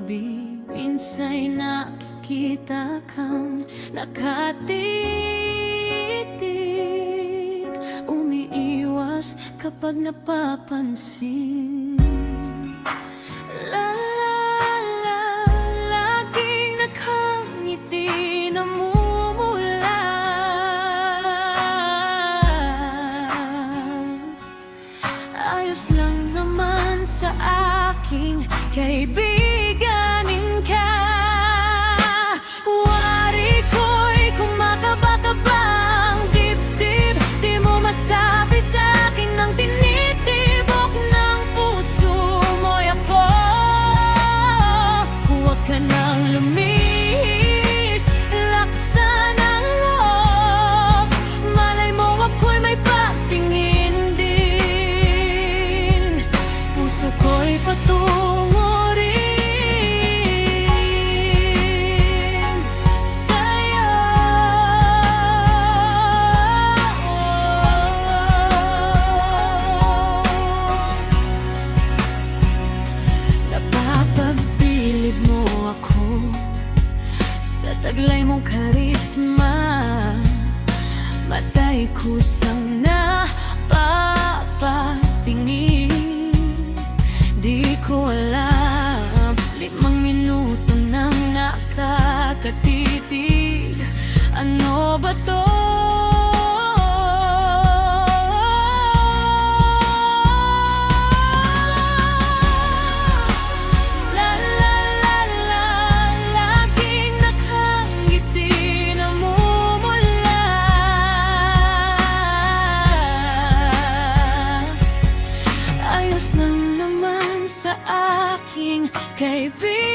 gabi, minsa'y nakikita kang nakatitig, umiiwas kapag napapansin. La la la, laging nakangiti, namumula. Ayos lang naman sa aking kaibiganin ka. Wari ko'y kumakaba-kaba ang dibdib, di mo masabi sa'kin ang tinitibok ng puso mo'y ako. Huwag ka nang lumihis, laksan ang loob, malay mo ako'y may patingin din. Puso ko'y patungo rin sa'yo. Napapagbilib mo ako sa taglay mong karisma, mata'y kusang napapatingin. Di ko alam, 5 minuto nang nakakatitig, ano ba to? La la la la, laging nakangiti, namumula. Ayos lang naman sa aking kaibigan.